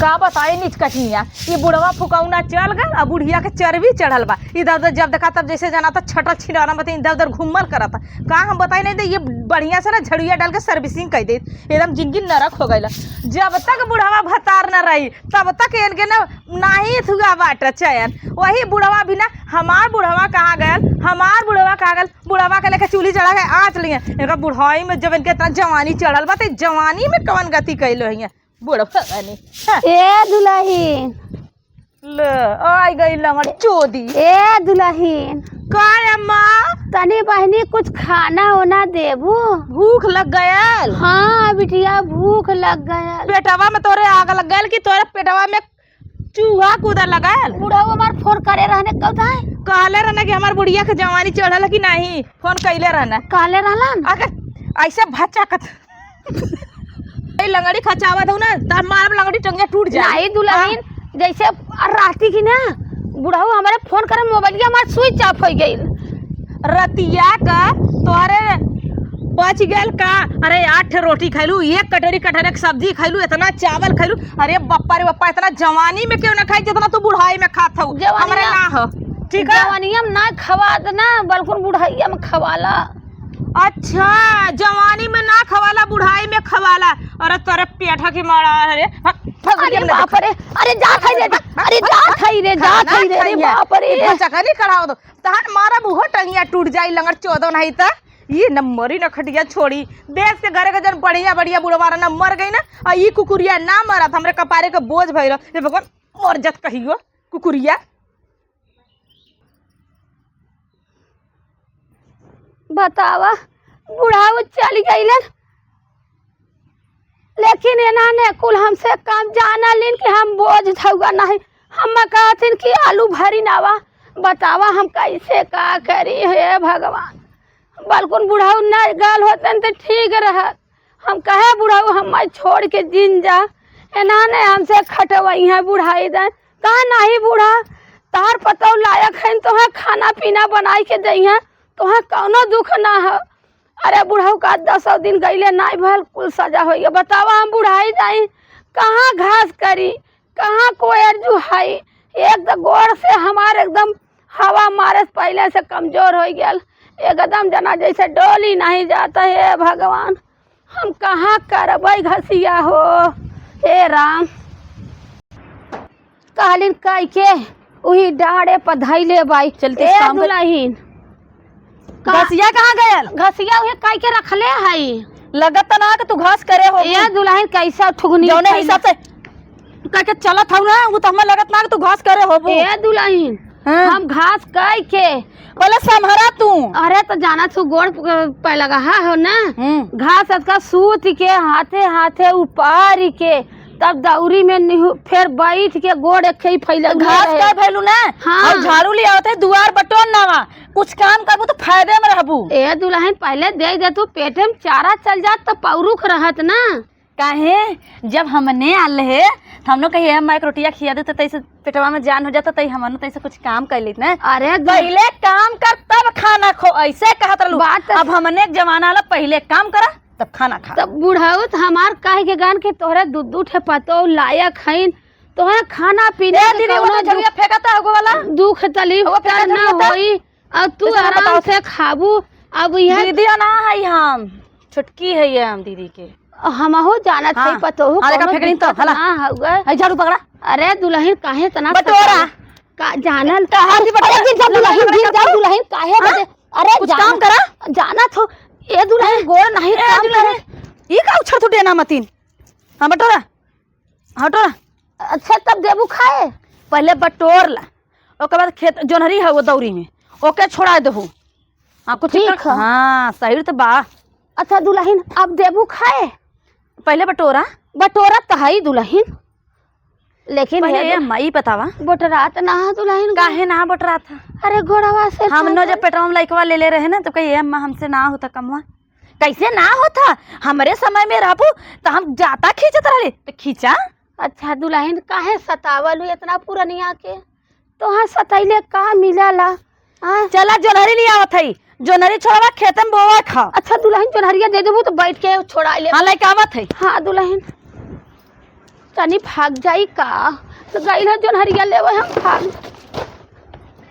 का बताए नीच कटनिया। ये बुढ़वा फुकौना चल गल और बुढ़िया के चर्बी चढ़ल बा। इधर उधर जब देखा तब जैसे जाना था छटल छिनाना मत इधर उधर घूमल करा था। का हम बताए नहीं दे ये बढ़िया से ना झड़िया डाल के सर्विसिंग कर दे, एकदम जिंदगी नरक हो गई। जब तक बुढ़वा भतार न रही तब तक इनके ना ही थुआ बाट चयन। वही बुढ़वा भी ना हमार बुढ़वा कहाँ गयल, हमार बुढ़वा कहाँ गल, बुढ़वा के लेके चूल्ही चढ़ा के आँच लिए। इनका बुढ़ाई में जब इनके इतना जवानी चढ़ल बा तो जवानी में कवन गति कैलो है बुढ़वा ए दुल्हन ले आई गई लंगड़ चोदी। ए दुल्हन का अम्मा तनी बहनी कुछ खाना होना देबू? भूख लग गयल। हाँ बिटिया भूख लग गया। पेटवा में तोरे आग लग गयल कि तोरे पेटवा में चूहा कूदा लगल? बुढ़ा हमार फोन करे रहने कब था कहले रहना कि हमार बुढ़िया के जवानी चढ़ल कि नहीं, फोन कैले रहना। कहले रहलन अगर ऐसे भचाकत लंगड़ी खचावत हूँ ना तब मार लंगड़ी टंगे टूट जाए। नहीं दुल्हन जैसे राती की ना बुढ़ाऊ हमारे फोन करे मोबाइलिया हमार स्विच ऑफ हो गई। रतिया का तोरे बच गल का? अरे 8 रोटी खैलू, 1 कटोरी कटहर की सब्जी खैलू, इतना चावल खैलू। अरे बप्पा रे बप्पा इतना जवानी में क्यों ना खाई जितना तू बुढ़ाई में खात हो। हमरे ना हो ठीक है, जवानिया में ना खवा देना बल्कि बुढ़ाइया में खवाला। अच्छा जवानी में ना खवाला बुढ़ाई में खवाला। अरे तोरे पेठा की मारा। अरे अरे बाप रे, अरे जा खाई रे, अरे जा खाई रे, जा खाई रे, अरे बाप रे चकरी खड़ा हो दो तहन मारा मुहो टंगिया टूट जाई लंगड़ चौदह नहीं था। ये नंबरी न खटिया छोड़ी देश के घरे के जन बढ़िया बढ़िया बुढ़वारा न मर गई ना और ये कुकुरिया ना मरा था हमरे कपारे के बोझ भइल। ये भगवान मर जत कहियो कुकुरिया। बतावा बुढ़ाऊ चल गईलन लेकिन इन्होंने कुल हमसे काम जाना लिन कि हम बोझ थुआ नहीं। हम कहथिन कि आलू भरी नावा। बतावा हम कैसे का करी हे भगवान। बल्कुन बुढ़ाऊ न गल होतन तो ठीक रहत। हम कहे बुढ़ाऊ हम छोड़ के जिन जा। इन्होंने हमसे खटवाई है बुढ़ाई दन कहा नहीं बुढ़ा तार पतौ लायक है तो खाना पीना बनाई के दई है तो कौनो दुख ना हो। अरे बुढ़ाऊ का 10 दिन गईले नाई भल कुल सजा हो गया। बतावा हम बुढ़ाई जाई कहाँ घास करी कहाँ कोयर जुहाई। एक तो गोड़ से हमारे एकदम हवा मारे पहले से कमजोर हो गया, एकदम जना जैसे डोली नहीं जाता है भगवान। हम कहाँ करबै घसिया हो हे राम। कहलिन कह के वही डाड़े पर धैले बाई चलते दुल्हन घसिया कहाँ गयल? घसिया उहे कह के रखले हई। लगत ना कि तू घास करे हो। ए दुल्हन कैसा ठुगनी जौने हिसाब से कह के चलत हूँ ना वो तो हमें लगत ना कि तू घास करे हो। ए दुल्हन हम घास कह के बोले संभरा तू। अरे तो जाना तू गोड़ पे लगा हो ना घास का सूत के हाथे हाथे उपार के तब दौरी में फिर बैठ के गोड़ एक फैल घास का फैलू ना। हाँ। और झाड़ू ले आवते दुआर बटोन नावा कुछ काम करबू तो फायदे में रहबू। ए दुल्हन पहले दे तू पेटे में चारा चल जात तो पौरुख रहत ना। काहे जब हमने आल है हम लोग कहिए हम एक रोटिया खिया दे तो तैसे पेटवा में जान हो जाता तई हमन तैसे कुछ काम कर ली ना। अरे पहले काम कर तब खाना खो ऐसे कहत रहलू। अब हमने एक जमाना वाला पहले काम करा तब खाना खा। तब बुढ़ाऊ हमार कहे के गान के तोहरे दूध ठे पतो लायक है तोहरा खाना पीना फेंकता होगो वाला दुख तकलीफ ना होई और तू आराम से खाबू। अब यह दीदी ना है हम छुटकी है ये हम दीदी के हम हो जाना थे पतो हो झाड़ू पकड़ा। अरे दुल्हन काहे तना बटोरा का जानल दुल्हन काहे बजे। अरे कुछ काम करा जाना थो ए दुल्हन गोड़ नहीं काम करे ई का उछड़ तू देना मतीन। हां बटोरा हटोरा। अच्छा तब देबू खाए पहले बटोर ला ओके बाद खेत जोनहरी है वो दौरी में ओके छोड़ा देहू आपको ठीक। हां सही तो बा। अच्छा दुल्हन अब देबू खाए पहले बटोरा बटोरा तो है दुल्हन लेकिन पहले मई बतावा बटरात ना दुल्हन काहे ना बटरा था। अरे घोड़ावा से हम नो जब पेटवा में लइकवा ले रहे ना तो कहिए अम्मा हमसे ना होता कमवा। कैसे ना होता हमारे समय में रहबू तो हम जाता खींचत रहे तो खींचा। अच्छा दुल्हन काहे सतावल इतना पुरनिया के तो सतैले का मिलाला। चला जोनहरी ले आवत है जोनहरी छोड़वा खेत में बोवा खा। अच्छा दुल्हन जोनहरिया दे देबू तो बैठ के छोड़ा ले। हां लइका आवत है। हां दुल्हन तनी भाग जाई का तो गई है जोन हरिया लेवे हम भाग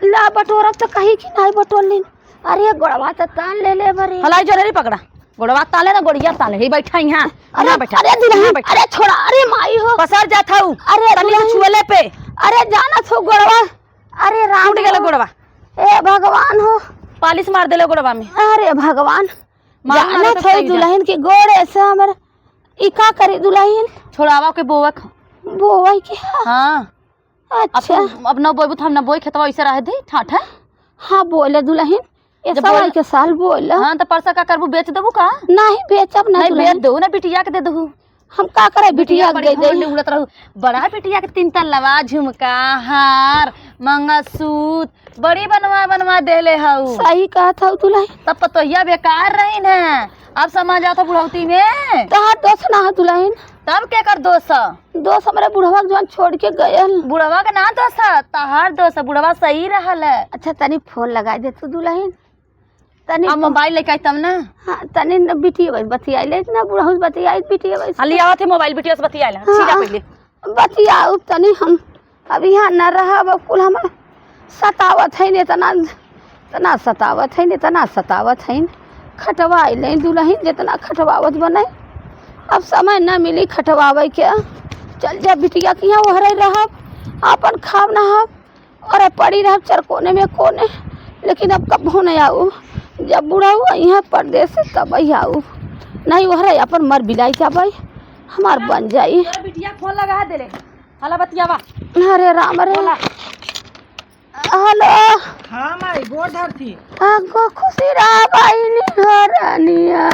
ला बटोरब तो कहीं की नहीं बटोरलिन। अरे गोड़वा तो तान ले बरे हलाई जो नहीं पकड़ा गोड़वा ताले ना गोड़िया ताले ही बैठा यहाँ अरे बैठा अरे दुल्हन अरे छोड़ा अरे माई हो पसर जात हूँ अरे तनी से छुएले पे अरे जाना छो गोड़वा अरे राम टूट गेलो गोड़वा ए भगवान हो पालिश मार देले गोड़वा में अरे भगवान मार जाना मार तो छो सही जा। दुल्हन की गोड़ ऐसे हमर ई का करे दुल्हन छोड़ावा के बोवा बोवई के हाँ अच्छा अब न बोबू हम न बोई खेतवा ऐसे रह दे ठाठा हाँ बोले दुल्हन ये जब सब बोल- के साल बोल हाँ तो परसा का करबू बेच देबू का नहीं बेचब ना नहीं बेच दुल्हन दो ना बिटिया के दे दहू हम का करे बिटिया बड़ी दे दे घमंडी उड़त रहू बड़ा बिटिया के 3 तल्लवा झुमका हार मंगलसूत्र बड़ी बनवा बनवा देले हऊ सही कहा था दुल्हन तब पतोहिया बेकार रही न अब समझ आता बुढ़ौती में तहार दोस्त ना है दुल्हन तब के कर दोस्त दोस्त हमारे बुढ़वा जवान छोड़ के गयल बुढ़वा के ना दोस्त तहार दोस्त बुढ़वा सही रहल है अच्छा तनी फोन लगा दे तू दुल्हन तनी अब मोबाइल लेके आई तब ना हाँ तनी न बिटिया बतियाई ले ना बुढ़ऊ बतियाई बिटिया हली आवत है मोबाइल बिटिया से बतियाला हाँ। सीधा पहले बतियाऊ तनी हम अभी यहाँ न रहा कुल हम सतावत है ने तना तना सतावत है ने तना सतावत है खटवाई ले दुल्हन जितना खटवावत बने अब समय न मिली खटवावे के चल जा बिटिया के यहाँ ओहरे रहब अपन खाब नहाब और पड़ी रहब चरकोने में कोने लेकिन अब कबो नहीं आऊ जब बूढ़ा हुआ यहाँ परदेश से तब ही आऊ नहीं ओहरे अपन मर बिलाई जाबे हमार बन जाई बिटिया फोन लगा देले हला बतियावा अरे राम रे हेलो हाँ माई गोड़ धरती आगो खुशी रहा भाई रानिया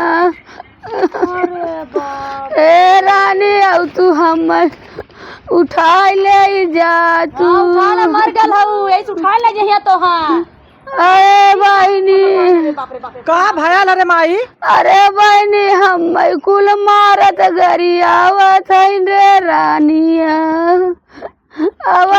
ए रानी अब तू हम उठा ले जा तू मर गल हऊ ऐसे उठा ले जहिया तो हां अरे बहनी का भयल अरे माई अरे बहनी हम कुल मारत गरियावत है रे रानिया अब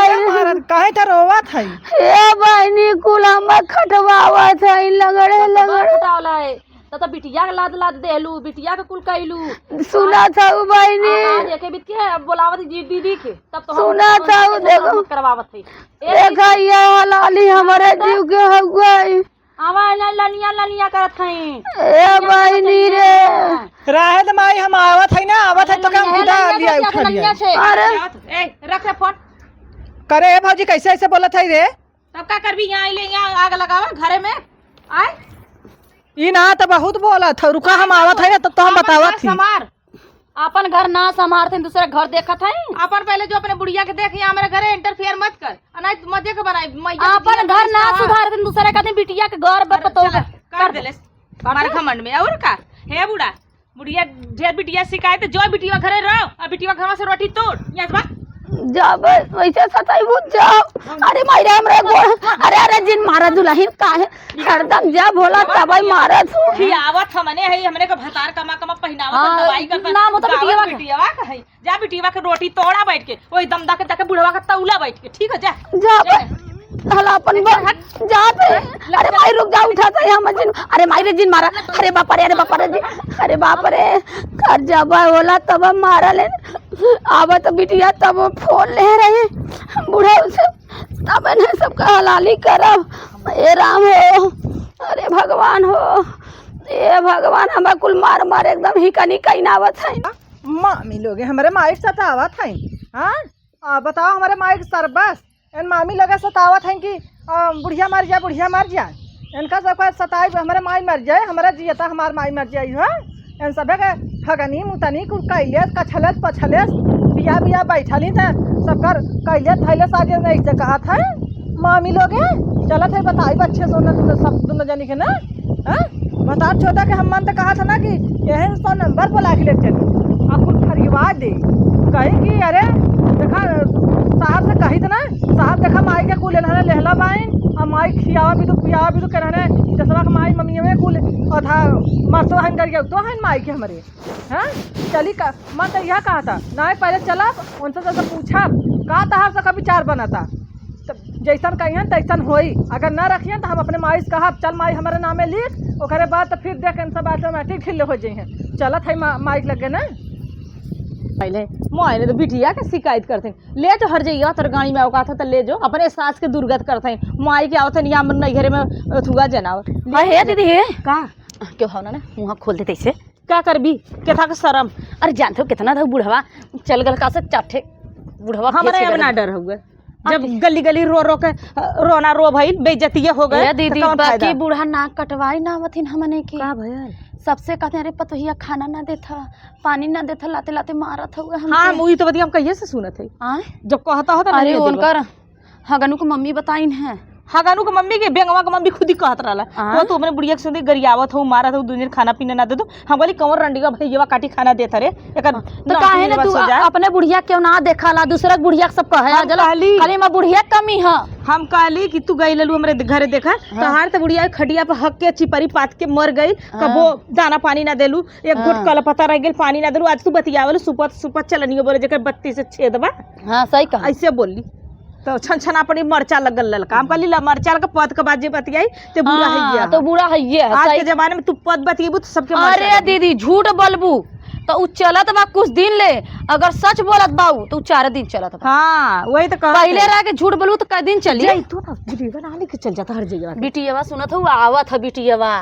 कहे तो रोवत है ए बहनी कुल हम खटवावत है लगड़े लगड़े उठावला है तो बिटिया के लाद लाद देलू बिटिया के कुल कइलू सुना था बहनी एके बित के बोलावत जी दीदी के तब तो सुना था देखो करवावत है देखा ये हलाली हमारे जीव के हो गई आवा लनिया लनिया करत हई ए बहनी रे रहे तो माई हम आवत है ना आवत है तो काम खुदा लिया उठा लिया अरे ए रख रे फोन करे ए भौजी कैसे ऐसे बोलत है रे तब का करबी यहाँ ले यहाँ आग लगावा घरे में आए ई ना तो बहुत बोलत है रुका हम आवत है ना तब तो हम बतावत थी समार अपन घर ना संभारते दूसरे घर देखत है अपन पहले जो अपने बुढ़िया के देख यहाँ मेरे घरे इंटरफेयर मत कर नहीं मजे के बनाई अपन घर ना सुधारते दूसरे कहते बिटिया के घर बतो कर देले हमारे घमंड में और का हे बुढ़ा बुढ़िया ढेर बिटिया शिकायत जो बिटिया घरे रहो और बिटिया घर से रोटी तोड़ यहाँ से जब वैसे सताई भूत जाओ अरे मायरे हमरे गोड़ अरे अरे जिन मारा दुल्हन का है हरदम जब होला तब ही मारत हो खियावत हमने है हमने को भतार कमा कमा पहनावत दवाई कर नाम तो बिटियावा का है जा बिटियावा के रोटी तोड़ा बैठ के ओए दम दा के बुढ़वा का तौला बैठ के ठीक है जा जब हला अपन जाते अरे माई रुक जा उठाता है हम जिन अरे मायरे जिन मारा अरे बाप रे अरे बाप रे कर जब होला तब मारा ले आवा तो बिटिया तब फोन ले रहे बूढ़ा उसे तब ने सबका हलाली करब ए राम हो अरे भगवान हो ए भगवान हमारा कुल मार मार एकदम ही कनी कइनावत है मामी लोगे हमारे माई के सतावत है हाँ बताओ हमारे माई के सरबस इन मामी लगे सतावत है कि बुढ़िया मर जाए इनका सब सताई हमारे माई मर जाए हमारा जियता हमार माई मर जाए है इन सब के ठगनी मुतनी कुल कैलेस कछलेस पछलेस बिया बिया बैठली थे सबकर कैलेस थैलेस आगे नहीं से कहा था मामी लोगे चलत है बताई बच्चे सोना सब दोनों जनी के ना बता छोटा के हम मन तो कहा था ना कि यही 100 नंबर पर लाख ले चली आपको फरिवा दे कहीं कि अरे देखा साहब से कही था ना साहब देखा माई के कुल लेहला बाइन और माई खियावा भी तो पियावा भी तो कहना जसवा के माई मम्मी में कुल अथा मरतो हन करके तो हन माई के हमारे हाँ चली का मन तो यह कहा था ना पहले चला उनसे जैसे पूछा कहा था से कभी चार बना था जैसन कहियन तैसन होई अगर ना रखियन तो हम अपने माई से कहब चल माई हमारे नामे लिख ओकरे बाद तो फिर देख सब ऑटोमेटिक ढिल्ले हो जाइए चलत है माइक लगे ना पहले मोहने तो बिटिया के शिकायत करते ले जो हर जइया तर गाड़ी में औकात तो ले जो अपने सास के दुर्गत करते माई के आवत निया मन नहीं घरे में थुआ जनावर हाँ हे दीदी हे का क्यों भावना ना मुँह खोल देते इसे क्या करबी के था के शर्म अरे जानते हो कितना था बुढ़वा चल गल का से चाटे बुढ़वा हमारे अब ना डर हुए जब गली गली रो रो के रोना रो भइल बेइज्जतिया हो गए दीदी बाकी बूढ़ा नाक कटवाई ना मथिन हमने की का भयल सबसे कहते अरे पतोहिया खाना ना देथा पानी ना देथा लाते लाते मारत हुआ हम हाँ मुई तो बतिया हम कहिए से सुनत है जब कहता हो अरे उनकर हगनू को मम्मी बताइन है हगानू के मम्मी के बेंगवा के मम्मी खुद ही कहत रहला वो तो अपने बुढ़िया के सुनते गरियावत हो मारत हो दूसरे खाना पीना ना दे दो हम बोली कंवर रंडीगा भैया काटी खाना देता रे एकर तो काहे ना तू अपने बुढ़िया क्यों ना देखा दूसरा बुढ़िया सब कहे खाली में बुढ़िया कमी है हम कहली कि तू गई ललू हमरे घरे देखा तहार तो बुढ़िया खटिया पे हक के चिपरी पात के मर गई कबो दाना पानी ना देलू एक घुट कल पता रह गेल पानी ना देलू आज तू बतियावल सुपत सुपत चलनियो बोले जेकर बत्ती से छेदबा हां सही कहा ऐसे बोली तो छन छना पड़ी मरचा लगल ललका हम कहली ला मरचा का पद के बाद जे बतियाई ते बुरा है ये तो बुरा है ये आज के जमाने में तू पद बतियबू तो सबके अरे दीदी झूठ बोलबू तो उ चलत बा कुछ दिन ले अगर सच बोलत बाऊ तो 4 दिन चलत बा हां वही तो कह पहले रह के झूठ बोलू तो क दिन चली जाई तू ना वीडियो बना ले के चल जाता हर जगह बिटियावा सुनत हो आवत है बिटियावा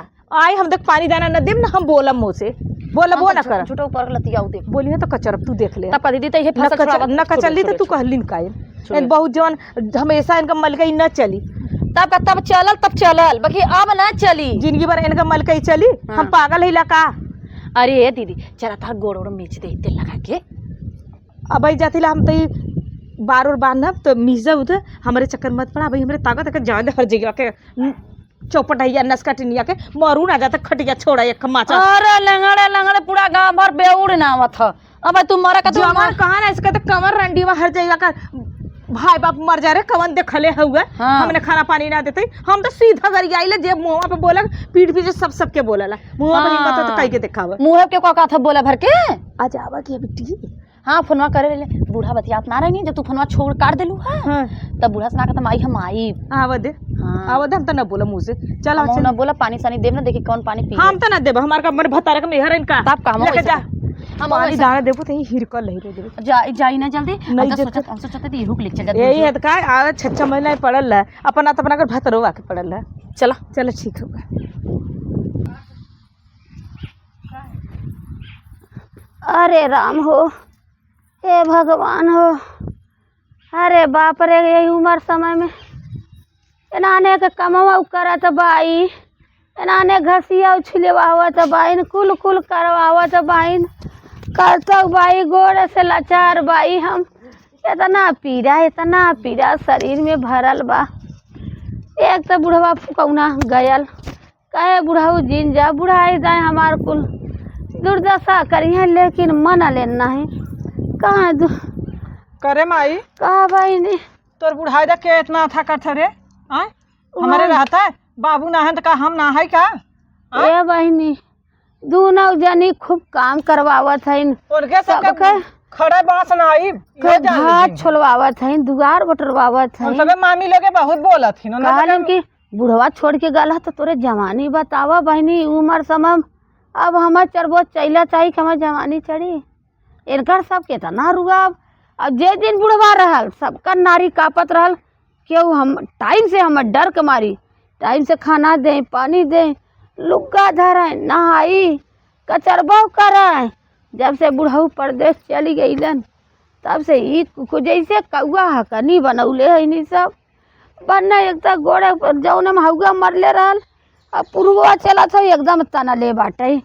आई हम देख पानी दाना न देम ना हम बोलम मुंह से बोलबो ना कर झूठो पर लतियाऊ दे बोलिए तो कचरब तू देख ले तब कह दीदी तो ये फसल न कचली तो तू कहलिन कायल इन बहुत जवन हमेशा इनका मलकई न चली तब चलल बाकी अब ना चली जिंदगी भर इनका मलकई चली हम पागल है का अरे दीदी चला तार गोड़ ओड़ मिर्च दे तेल लगा के अब जातिला हम तो बार और बांधब तो मिर्जा उधर हमारे चक्कर मत पड़ा भाई हमारे ताकत है जान हर जगह के चौपटैया नसका टिनिया के मरू ना जाता खटिया छोड़ा एक माचा अरे लंगड़े पूरा गांव भर बेउड़ नावत ह अब तू मरा का जवान कहां ना इसका तो कमर रंडी में हर जगह का भाई बाप मर जा रे कवन देखले हुए हमने खाना पानी ना देते हम तो सीधा कर आइले जे मुंह पे बोला पीठ पीछे सबके बोलला मुंह पे हिम्मत तो कई के दिखावे मुंह के का था बोला भर के आ जावा की बिट्टी हाँ फोनवा करे ले बूढ़ा बतियात ना रही जब तू फोनवा छोड़ काट देलू है तब बूढ़ा से ना कहता माई हम आई आवदे आवदे हम तो ना बोला मुंह से चल हम ना बोला पानी सानी देब ना देखी कौन पानी पी हम तो ना देब हमार का मन भतारे का मेहर इनका तब काम हो जा हम पानी दाना देबो तो हिरकल लही रे देबो जाई ना जल्दी हम सोचते ती रुक ले चल जा यही है का आ छच्चा महीना पड़ल है अपना तो अपना घर भतरवा के पड़ल है चला चलो ठीक होगा अरे राम हो हे भगवान हो अरे बाप रे यही उम्र समय में एनाने के कमवा करत बाई एनाने घसिया उछलेवा आवत बाइन कुल कुल करवावत बाइन करतौ बाई गोड़ से लाचार बाई हम इतना पीड़ा शरीर में भरल बा एक तो बुढ़वा फुकौना गयल कहे बुढ़ाऊ जिन जा बुढ़ाई जाए हमार कुल दुर्दशा करिए लेकिन मन लेना है कहाँ करे माई कहा भाई ने तोर बुढ़ाई देख के इतना था करते रे हमारे रहता है बाबू ना है तो का हम ना है का ए बहनी दोनों जनी खूब काम करवावत है उनके सबके खड़े बांस ना आई घाट छोलवावत है दुआर बटरवावत है सबे मामी लोगे बहुत बोलत थी कहलन कि बुढ़वा छोड़ के गला तो तोरे जवानी बतावा बहनी उम्र समय अब हमार चरबो चैला चाहिए कि हमार जवानी चढ़ी इनकर सब कितना रुआब अब जे दिन बुढ़वा रहल सबका नारी कापत रहल क्यों हम टाइम से हम डर के मारी टाइम से खाना दें पानी दें लुग्गा धरें नहाई कचरबो करें जब से बुढ़ऊ परदेश चली गईलन तब से ई जैसे कौआ हकनी बनौले है नी सब बनना एकदम गोड़े जौन में हौगा मरले रहल अब पुरवा चला था एकदम तना ले बाटे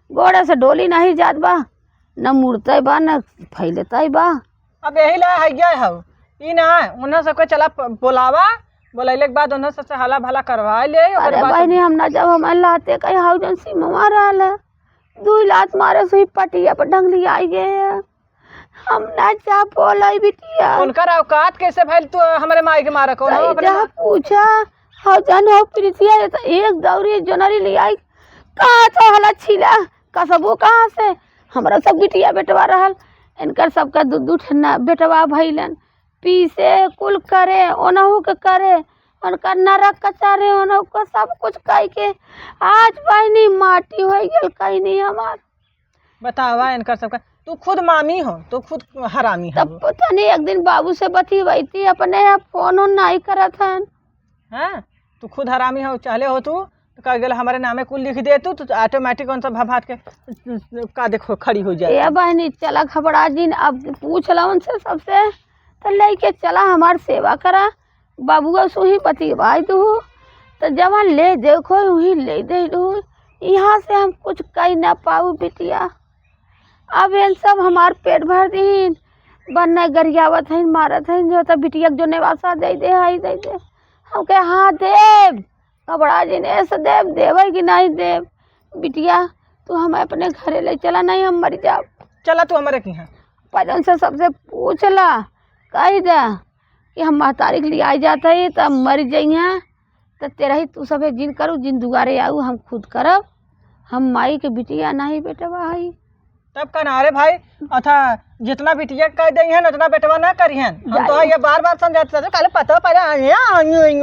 गोड़े से डोली नहीं जात बा न मुड़ते बा न फैलते बा अब यही ला है गया है ई ना उन्हें सबके चला बोलावा बोलैले के बाद उन्हें सबसे हला भला करवा ले अरे बहनी हम ना जब हम लाते कहीं हाउ जन सीमा रहल है 2 लात मारे से पटिया पर ढंगली आई गए हम ना जा बोलाई बिटिया उनकर औकात कैसे भइल तू हमारे माई के मारे कौन जा पूछा हाउ जन हो प्रीतिया तो एक दौरी जनरी ले आई कहाँ तो हला छिला कसबो कहाँ से हमरा सब बिटिया बेटवा रहल इनकर सबका दूध ठन्ना बेटवा भइलन पीसे कुल करे ओनहु के करे उनका नरक कचारे ओनहु को सब कुछ कह के आज बहनी माटी हो गल कहीं नहीं हमार बतावा इनकर सबका तू खुद मामी हो, तू खुद हरामी हो। तब पता नहीं एक दिन बाबू से बतियाई थी अपने, फोन ऑन नहीं करत हन। हैं तू खुद हरामी हो, चाहले हो तू तो कह गेल हमारे नामे कुल लिख दे तू तो ऑटोमेटिक कौन सा भात के का देखो खड़ी हो जाए। ये बहनी चला घबरा जी, अब पूछ ला उनसे सबसे तो लेके चला हमार सेवा करा। बाबुआ से ही बतियाई दू तो जब ले देखो वही ले दे दू, यहाँ से हम कुछ कह ना पाऊ बिटिया। अब इन सब हमार पेट भर दीन बनना गरियावत है मारत है जो तो बिटिया जो नेवासा दे दे हाई दे दे। हम कहे हाँ देव, घबरा जी ने ऐसे देव देवे कि नहीं देव। बिटिया तू हमें अपने घरे ले चला, नहीं हम मर जाओ। चला तू हमारे की है पजन से सबसे पूछ ला, कह दे कि हम महतारी के लिए आई जाता है तब मर जाइए तो तेरा ही तू सब जिन करूँ जिन दुगारे आऊ हम खुद करब। हम माई के बिटिया नहीं बेटा भाई। तब कनारे भाई अथा जितना बिटिया कह दे हैं उतना बेटवा ना करिहन। हम तो ये बार बार समझाते थे काले पता पड़े आए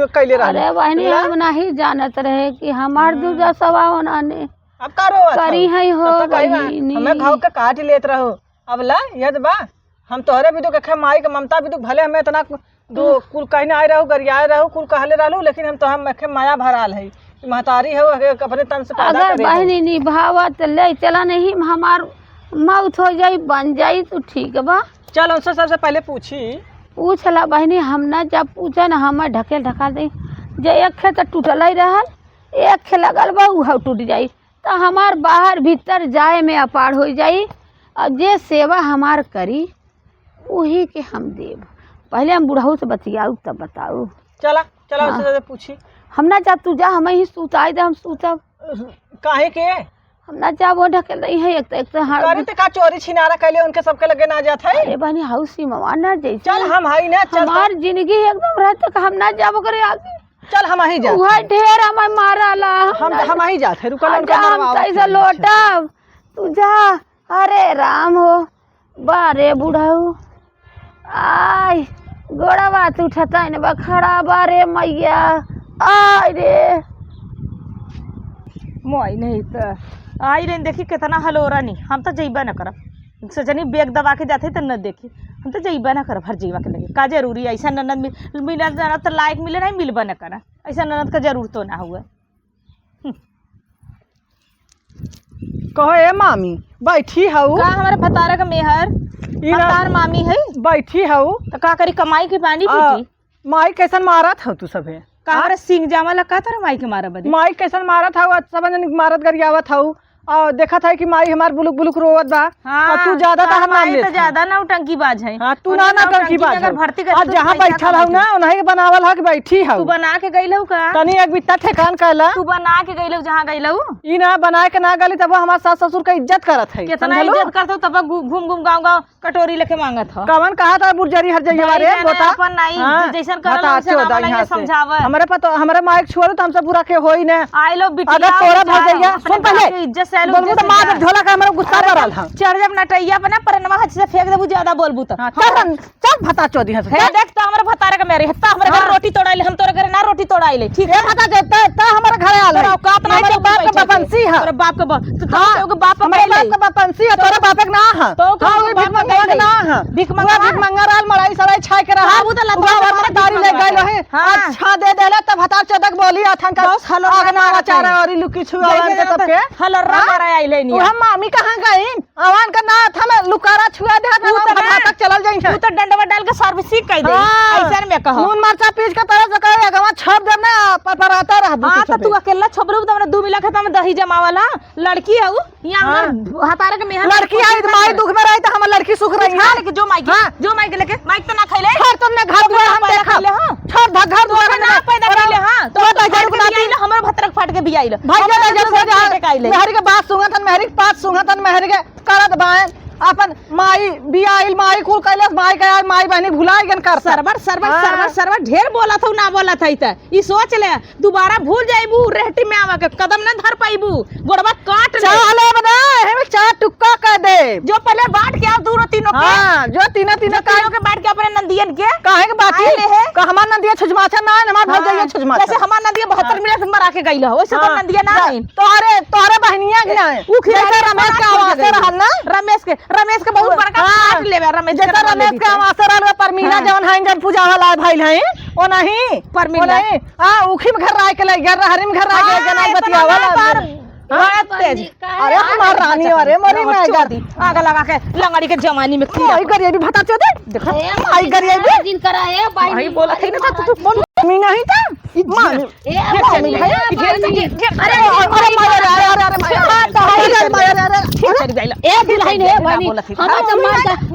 कैले रहे। अरे बहनी हम नहीं जानत रहे कि हमार दूजा सवा होना ने अब करो करी है हो बहिनी। हमें घाव के काट लेत रहो। अब ला यद बा हम तोहरे भी दुख खे माई के ममता भी दुख भले हमें इतना दो कुल कहने आए रहो गरियाए रहो कुल कहले रहलू, लेकिन हम तो हम माया भराल है महतारी है अपने तन से पैदा अगर करे बहनी निभावत ले चला नहीं हमार मौत हो जाई बन जाई तो ठीक बा। चल उनसे सबसे पहले पूछी पूछ ला बहनी, हम ना जब पूछे ना हम ढकेल ढका दे जे एक खे तो टूटल ही रहल, एक खे लगल बा वह टूट जाई तो हमार बाहर भीतर जाए में अपार हो जाई। और जे सेवा हमार करी वही के हम देव। पहले हम बुढ़ऊ से बतियाऊ तब बताऊ। चला चला उनसे सबसे पूछी। हम ना जा तू जा हमें ही सुताई दे हम सुतब। काहे के हम ना जा वो ढकेल रही है एक तो हाँ करी ते का चोरी छिनारा कैले उनके सबके लगे ना जात है। अरे बहनी हाउसी मवा ना जैसे चल हम हई ना चल हमार जिंदगी एकदम रहते कि हम ना जाबो करे आगे। चल हम ही जा वह ढेर हमें माराला हम ही जात है रुकल जा हम कैसे लोटब तू जा। अरे राम हो बारे बुढ़ऊ आय गोड़ावा तू उठता है ना खड़ा बारे मैया आय रे मोई नहीं तो आई रही देखी कितना हलोरा नहीं। हम तो जइबा न करब सजनी बेग दबा के जाते तो न देखी हम तो जइबा न करब हर जीवा के लगे का जरूरी ऐसा ननद मिल तो लायक मिले नहीं मिलबा न करा ऐसा ननद का जरूर तो ना हुआ। कहो ए मामी बैठी हऊ का हमारे भतारा का मेहर भतार मामी है बैठी हऊ तो का करी कमाई की पानी पीती। माई कैसन मारत हो तू सबे का हमारे सिंह जामा लगा तारा माई के मारा बदी माई कैसन मारत हऊ सब जन मारत गरियावत हऊ और देखा था कि माई हमार बुलुक बुलुक रोवत बा। और तू ज्यादा तो हम माई ले तो ज्यादा ना उटंकी बाज है। हां तू ना ना टंकी बाज अगर भर्ती कर आज जहां बैठल हऊ ना उन्हीं के बनावल ह कि बैठी हऊ। तू बना के गइलहू का तनी एक बित्ता ठेकान कैला तू बना के गइलहू जहां गइलहू ई ना बना के ना गली तब हमार सास ससुर के इज्जत करत है। कितना इज्जत करत तब घूम घूम गांव कटोरी लेके मांगत हो। कवन कहा था बुरजरी हर जगह वाले बोता अपन नहीं जैसन करल वैसन ना समझावे। हमरे पता हमरे माइक छोड़ तो हमसे पूरा के होई ने आई लो बिटिया अगर तोरा भौजैया सुन पहले इज्जत से बोलबू तो मार झोला का हमरा गुस्सा भरल ह। चढ़ जब नटैया पे ना परनवा हथ से फेंक देबू ज्यादा बोलबू तो चल चल भता चोदी हस हे देख त हमरे भतारे के मेरे हत्ता हमरे घर रोटी तोड़ाइले हम तोरे घर ना रोटी तोड़ाइले ठीक है। भता जोता ता हमरे घरे आल तोरा औकात नहीं हमरे बाप के बपंसी ह। तोरे बाप के तो तोरे बाप हमरे बाप के बपंसी ह तोरे बाप के ना ह। तो हां वो भीख मंगा के ना ह। भीख मंगा राल मड़ाई सराय छाय के रहा वो तो लता हमरे दारी ले गइल है। अच्छा दे देले त भता चदक बोली अथन का आगना वाचारा और लुकी छुआवन के सबके हलर्रा मारे आइले नी हम मामी कहां गई आवान का ना था मैं लुकारा छुआ दे ना भता तक चलल जाई है। तू तो डंडवा डाल के सर्विसिंग कह दे ऐसा में कहो नून मरचा पीस के तरह से कहे गवा छप देब ना परपराता रह। हां तो तू अकेला छबरू त हमने 2 मिला खाता में दही जमावाला लड़की है यहां हमर हतारे के मेहर लड़की आई माई दुख में रही त हमर लड़की सुख रही है। लेके जो माइक लेके माइक तो ना खइले छोड़ तुमने घर दुआर हम देखा ले हां छोड़ घर दुआर ना पैदा कइले हां तो हमर भतरक फाट के बियाइल भाई जब मेहरी के बात सुंगतन मेहरी के बात सुंगतन मेहरी के करत बाए अपन माई बियाइल माई कुल कैलस माई के माई बहनी भुलाई गन कर सरवर ढेर बोला था ना बोला था त ई सोच ले दोबारा भूल जाइबू रेहटी में आवा के कदम न धर पाइबू गोड़वा काट ले चाले बना हमें चार टुक्का कर दे जो पहले बांट के आओ दोनों तीनों के हां जो तीनों के बांट के अपने नंदियन के काहे के बाटी ले है का हमार नदिया छुजमाछा ना है, हमार भौजाइया छुजमाछा। जैसे हमार नदिया 72 मिनट में मरा के गई हो, वैसे तो नदिया ना है। तोहरे तोहरे बहनिया के ना है। उ जैसे रमेश के आवासे रहल ना, रमेश के बहुत बड़का काट लेबे। रमेश जैसे रमेश के आवासे रहल परमीना जवन है जब पूजा वाला भइल है ओ नहीं परमीना हां उखी में घर आए के ले गया, हरी में घर आ गया, जनाई बतियावल बहुत तेज। अरे हमार रानी, अरे मरी मैं गादी आग लगा के लंगड़ी के जवानी में कीड़ा आई गरिया भी भता चोदे देखो, आई गरिया भी दिन करा है भाई भाई बोला थी ना तू बोल मी नहीं था मामी ए मामी है अरे ए दुल्हन है बनी हम तो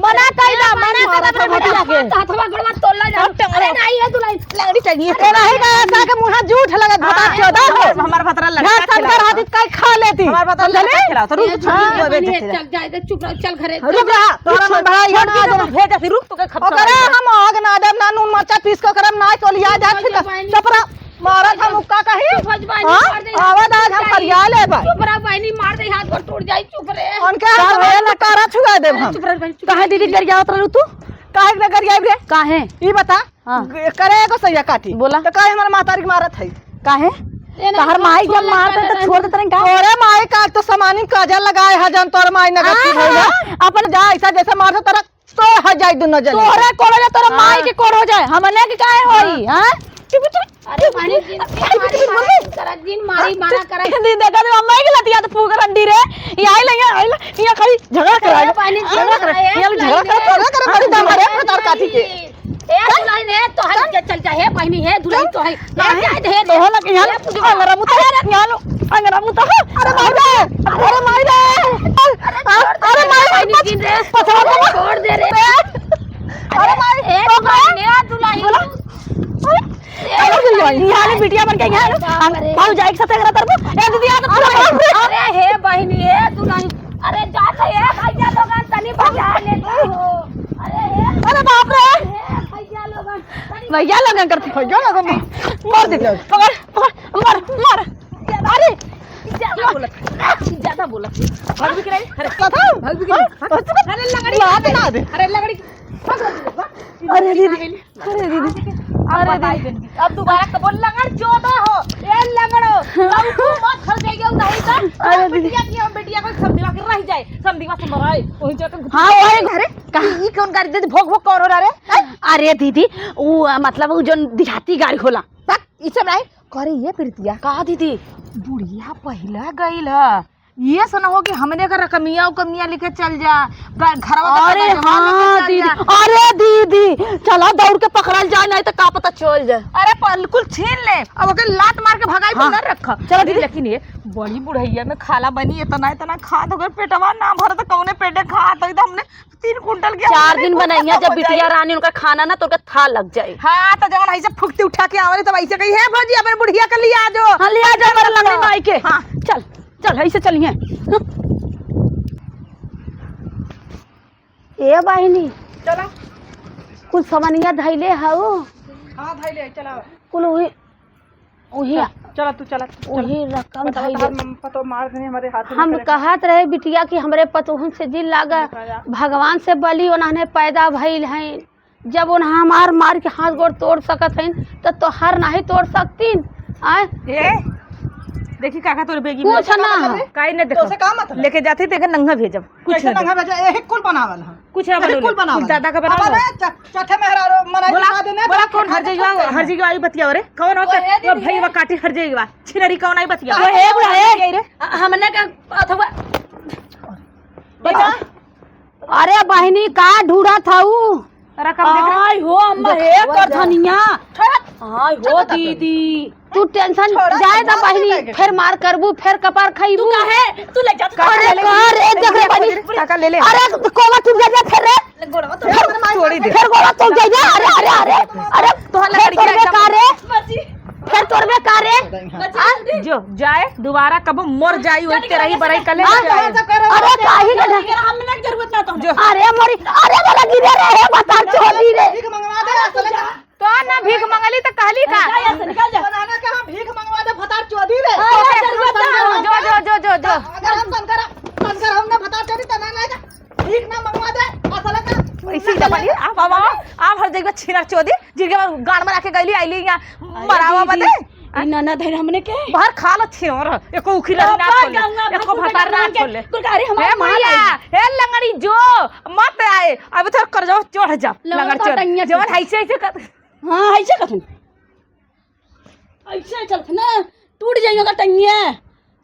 मना कइला मना कइला भटिया के हाथवा गड़वा तोला जा। अरे नहीं है दुल्हन लंगड़ी चाहिए ए नहीं का ऐसा के मुंह झूठ लगत भता चोदा हो। हमार भतरा लड़का घर संकर हाथी काई खा लेती हमार भतरा लड़का खिलाओ तो रुक चल जाए तो चुप रह, चल घरे रुक रहा तोरा मन भाई हो ना भेज दे रुक तो के खप ओकरे हम आग ना देब ना नून मरचा पीस के करम ना तो लिया जा चपरा मारत हम मुक्का कही फौज बानी मार दे आवाज आज हम फरिया ले बा चुप रह बहनी, मार दे हाथ गोड़ टूट जाई। चुप रे उनके हाथ में नकारा छुआ देब हम। चुप रह बहनी, काहे दीदी गरिया उतरलू तू, काहे न गरिया रे काहे ई बता करे को सैया काटी बोला तो काहे हमर मातारी के मारत है काहे तहर माई जब मारते तो छोड़ देते का। तोरे माई का तो समानी काजल लगाए हजन तोर माई नगती भइला अपन जा ऐसा जैसे मारत तरह तो ह जाई दुनो जन तोरे कोड़ जा, तोरा माई के कोड़ हो जाए, हमने के काहे होई हां। अरे पानी दिन मारी मारा करा दिन देखा तो अम्मा के लतिया तो फूक रंडी रे ये आई ये खाली झगड़ा कराए पानी झगड़ा करे बड़ी दम रे पतार काटी के ए दुल्हन है तो हल चल जा है बहनी है दुल्हन तो है है तो होला के यहां अंगरा मुता यहां लो अंगरा मुता अरे माई रे अरे माई दिन रे पछवा छोड़ दे रे। अरे माई ए दुल्हन यहाँ बिटिया बन के यहाँ बाबू जाए साथ करा तरबो ए दीदी आ तो अरे हे बहनी है दुल्हन, अरे जाते है भैया लोगन तनी बजा ले हो। अरे बाप रे भैया लोगन भैया लगन करते भैया लगन मार दे पकड़ पकड़ मार मार अरे ज्यादा बोला भाग भी नहीं अरे कथा भाग भी नहीं अरे लंगड़ी लात ना दे अरे लंगड़ी अरे दीदी अरे दीदी अब दोबारा कब लंगड़ चोदा हो ए लंगड़ो अब तू मत खल जाइयो नहीं का। अरे बिटिया की हम बेटिया को सब दिवा के रह जाए सब दिवा से मराए वही जाकर हां ओए घरे ई कौन गाड़ी दे भोग भोग कर हो रे। अरे दीदी वो मतलब वो जो देहाती गाड़ी होला ई सब नहीं करे ये प्रीतिया का दीदी बुढ़िया पहला गईल है ये सुना हो कि हमने का रकमिया उकमिया लेके चल जा घरवा। अरे हाँ दीदी, अरे दीदी चला दौड़ के पकड़ल जाए नहीं तो का पता चल जाए। अरे बिल्कुल छीन ले अब ओके लात मार के भगाई तो न रखा। चलो दीदी लेकिन ये बड़ी बुढ़ैया में खाला बनी इतना खा तो पेटवा ना भर तो कौने पेटे खा तो हमने 3 कुंटल के 4 दिन बनाइया जब बिटिया रानी उनका खाना ना तो उनका था लग जाए। हाँ तो जब ऐसे फुकती उठा के आवे तो ऐसे कही है भौजी अपने बुढ़िया के लिए आ जाओ। हाँ ले आ जाओ मेरे लंगड़ी माई के। हाँ चल चल ऐसे चलिए। ए बहिनी चला कुछ समनिया धैले हाउ हां भाई ले चला कुल वही चला तू चला वही रकम धैले। पतो मार देने हमारे हाथ में हम कहत रहे बिटिया कि हमरे पतोहन से दिल लागा भगवान से बली उन्होंने पैदा भइल हैं, जब उन्हें हमार मार के हाथ गोड़ तोड़ सकत हैं तो तोहार नहीं तोड़ सकतीन। आए ए देखी काका तोरे बेगी कुछ ना काई ने देखो तो से का मतलब लेके जाते थे नंगा भेजब कुछ कैसे नंगा भेजा एही कुल बनावल हम कुछ ना एही कुल बनावल दादा का बनावल चौथे मेहरारो मनाई बना देने बोला कौन हर जगह आई बतिया रे कौन हो वो भईवा काटी हर जगह छिनरी कौन आई बतिया ए बुढ़ा ए हमने का अथवा बेटा अरे बहनी का ढूढ़ा थाऊ रकम देख आय हो अम्मा हे कर धनिया आय हो दीदी तू टेंशन जाए ना बहनी फिर मार करबू फिर कपार खाईबू तू काहे तू ले जा अरे कार ए देख रे बहनी काका ले ले अरे कोवा तू जा फिर रे गोड़वा तो छोड़ी दे फिर गोवा तू जा अरे अरे अरे अरे तो लकड़ी के का रे फिर तोर में का रे जो जाए दोबारा कब मर जाई होई तेरा ही बड़ाई कले अरे काहे का हमने जरूरत ना तो अरे मोरी अरे वाला गिरे रे बता चोली रे भीख मंगवा दे असले तो ना भीख मंगली तो कहली का निकल जा बनाना के हम भीख मंगवा दे फतार चौधरी रे जो अगर हम तनकर हमने फतार चौधरी तना ना भीख ना मंगवा दे असले का इसी दबाई आप हर जगह छिनर चोदी जिनके गान में रखे गईली आईली यहाँ मरावा बदे ई ननद है हमने के बाहर खा लो छिनर एको उखिला ना खोले एको भतार ना खोले कुलकारी हे हमारे माल मैया हे लंगड़ी जो मत आए अब तो कर जाओ चढ़ जा लंगड़ चढ़ जवन ऐसे ऐसे कर हां ऐसे कथन ऐसे चलत ना टूट जाइयो का टंगिया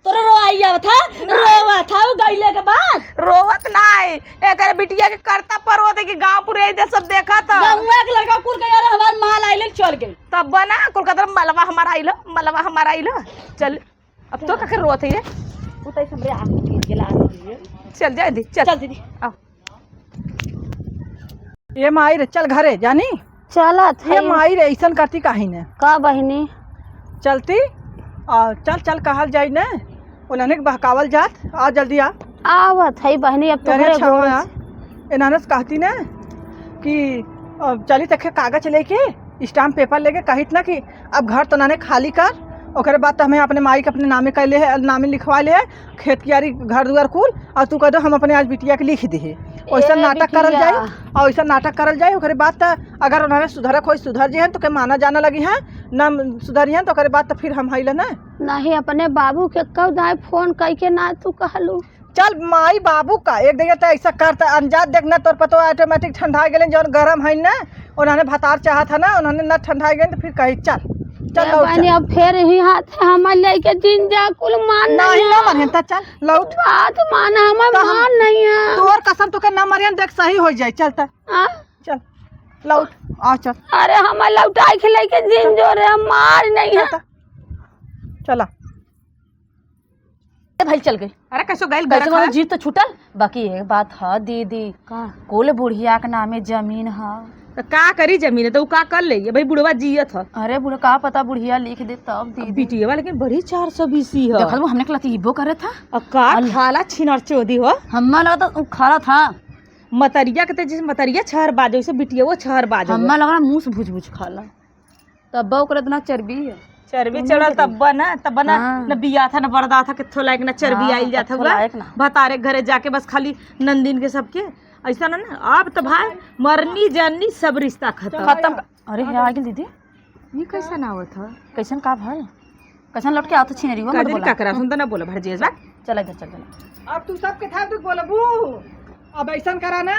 तोरा रो आई जाव था रोवा था गईले के बाद रोवत नाय एकर बिटिया के करता पर होते कि गांव पूरे दे सब देखा था गंगा के लड़का कुल के यार हमार माल आइले चल गई तब बना कोलकाता में मलवा हमारा आइलो चल अब तो ककर रोत है उतै हमरे आ गेला चल जा दी चल चल दीदी आओ ये माई रे चल घरे जानी चला ये माई रे ऐसन करती काहे ने का बहिनी चलती चल चल कहल जाई ने उन्होंने बहकावल जात आ जल्दी आ आवत है बहिनी अब अरे तोहरे गोड़ छावा इन्होंने कहती ना कि चली तक कागज लेके स्टाम्प पेपर लेके कहित ना कि अब घर तो नाने खाली कर ओकरे बाद तो हमें अपने माई के अपने नामे कैले है नामे लिखवा ले खेत कियारी घर दुआर कुल और तू कह दो हम अपने आज बिटिया के लिख दी वैसा नाटक करल जाए और वैसा नाटक करल जाए ओकरे बाद तो अगर उन्होंने सुधर कोई सुधर जी है तो के माना जाना लगी है न सुधरी है तो ओकरे बाद तो फिर हम है ना नहीं अपने बाबू के कब दाए फोन कई के ना तू कहलू चल माई बाबू का एक जगह तो ऐसा करता अंजाद देखना तोर पतो ऑटोमेटिक ठंडा गए जौन गरम है ना उन्होंने भतार चाहा था ना उन्होंने न ठंडा गए तो फिर कही चल चल लौट बहनी अब फिर ही हाथ हम लेके जिंजा कुल मान नहीं ना मरियन चल लौट बात माना हमें मान नहीं है तोर कसम तो के ना मरियन देख सही हो जाए चलता हाँ? चल लौट आ चल अरे हम लौटाई के लेके जिंजो रे हम मार नहीं है चला भाई चल गई अरे कैसो गइल कैसे गरखा जीत तो छूटल बाकी एक बात है दीदी कुल बुढ़िया के नामे जमीन है तो का करी जमीन है तो का कर ले भाई बुढ़वा जियत है अरे बुढ़ा का पता बुढ़िया लिख दे तब दीदी बिटिया लेकिन बड़ी 420 है देखल वो हमने कल इबो करे था अब का खाला छिनर चोदी हो हम्मा लगा तो खड़ा था मतरिया के जैसे मतरिया छहर बाजो से बिटिया वो छहर बाजो हम्मा लगा मुंह से भुज भुज खाला तब बा ओकरा इतना चर्बी है चर्बी चढ़ल तब ना न बिया था न बरदा था किथो लायक न चर्बी आई जाता हुआ भतारे घरे जाके बस खाली नंदीन के सबके ऐसा ना अब तो भाई मरनी जननी सब रिश्ता खत्म अरे है आ गेल दीदी ये कैसा ना होत है कैसन का भल कैसन लौट के आओ तो छिनरी वो मत कादिर बोला का करा सुन तो ना बोला भरजेज बा चल इधर चल चल अब तू सबके था तू बोलबू अब ऐसा करा ना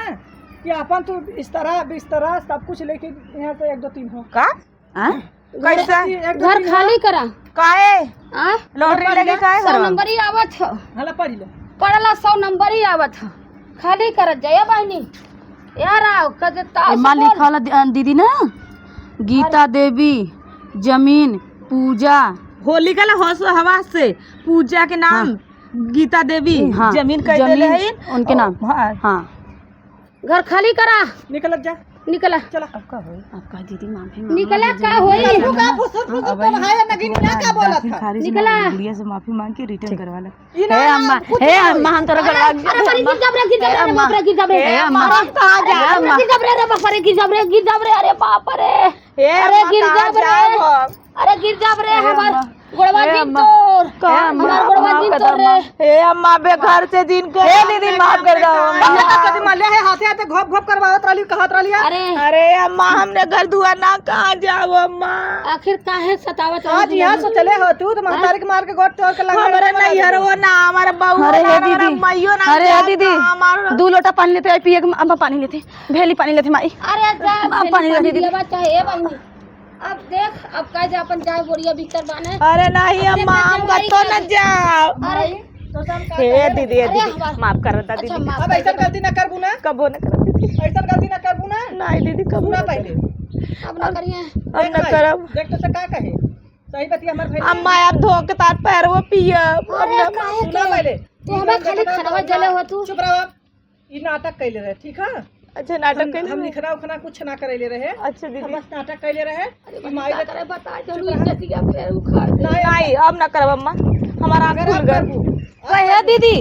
कि अपन तू इस तरह बिस्तरा सब कुछ लेके यहाँ से 1 2 3 हो का हां कैसा घर खाली करा काहे हां लॉटरी लगी काहे 100 नंबर ही आवत है हला पढ़ ले पढ़ला 100 नंबर ही आवत है खाली कर जया बहनी यार आओ कदे ताश लिखल दीदी ना गीता देवी जमीन पूजा होली का होश हवा से पूजा के नाम गीता देवी हाँ, जमीन कह देले है उनके नाम हाँ घर खाली करा निकल जा निकला चला अब का होई अब का दीदी माफी निकला का होई तू का फुसुर फुसुर तो है नगिनिया का बोला था निकला गुड़िया से माफी मांग के रिटर्न करवा ले हे अम्मा हम तोरा गड़वा अरे पर गिर जबरे गिर जबरे हे अम्मा कहां जा गिर जबरे रे बाप रे गिर जबरे अरे बाप रे अरे गिर जबरे अरे गिर जबरे हमार गोड़वा दिन तोर हमार गोड़वा दिन तोर रे हे अम्मा बेघर से दिन के हे दीदी माफ कर दो कदी माले है हाथे हाथे घोप घोप करवावत रहली कहत रहली अरे अम्मा हमने घर दुआर ना कहां जाओ अम्मा आखिर काहे सतावत आज यहाँ से चले हो तू तो महतारी के मार के गोट तोड़ के लगा हमारे नहीं हरो ना हमारे बहू अरे ना हे दीदी हमारा मइयो ना अरे हे दीदी हमारा 2 लोटा पानी लेते आई पिए अम्मा पानी लेते भेली पानी लेते माई अरे जा पानी ले दीदी चाहे बहनी अब देख अब का जा अपन जाए बोरिया भीतर बाने अरे नहीं अम्मा हम तो न जाओ अरे हे दीदी माफ कर दो दीदी अब ऐसा गलती ना करबू ना कबो न कर दीदी ऐसा गलती ना करबू ना नहीं दीदी कबो ना पहले अब ना करिए अब न करब देख तो से का कहे सही बतिया हमर भाई अम्मा अब धो के तार पैर वो पिया अरे काहे सुना पहले तू हमें खाली खनवा जले हो तू चुप रहो ई नाटक कैले रहे ठीक है अच्छा नाटक के हम लिखना उखना कुछ ना करैले रहे अच्छा दीदी बस नाटक कैले रहे कि माई करे बता चलू इज्जतिया फिर उखाड़ दे नहीं अब ना करब अम्मा हमारा आंख खुल गया कहे दीदी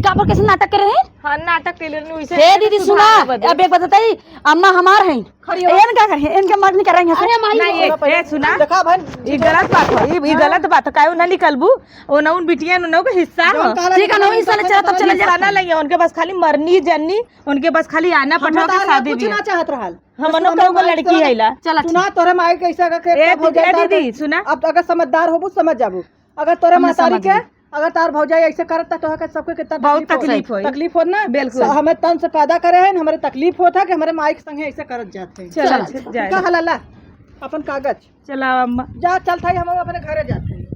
का पर कैसे नाटक कर रहे हैं हाँ नाटक के लिए वैसे हे दीदी सुना अब एक बताई अम्मा हमार हैं एन क्या करे इनके मर्द नहीं कर रहे हैं अरे माई नहीं ये सुना देखा भाई ये गलत बात है ये गलत बात है काहे ना निकलबू ओ ना उन बिटिया ना का हिस्सा हो ठीक है ना हिस्सा ले चला तब चले हिस्सा ना लगे उनके पास खाली मरनी जननी उनके पास खाली आना पठाओ के शादी कुछ भी ना चाहत रहल हमनो कौगो लड़की है ला चला सुना तोरे माई कैसे ए दीदी सुना अब अगर समझदार होबू समझ जाबू अगर तोरे हमने महतारी समझ के अगर तार भौजाई ऐसे करता तो के सबके कितना बहुत तकलीफ होई। तकलीफ हो ना बिल्कुल। हमें तन से पैदा करे हैं हमारे तकलीफ होता कि हमारे माई के संगे ऐसे करत जाते हैं चला का हलाला अपन कागज चला अम्मा जा चल था हम अपने घरे जाते हैं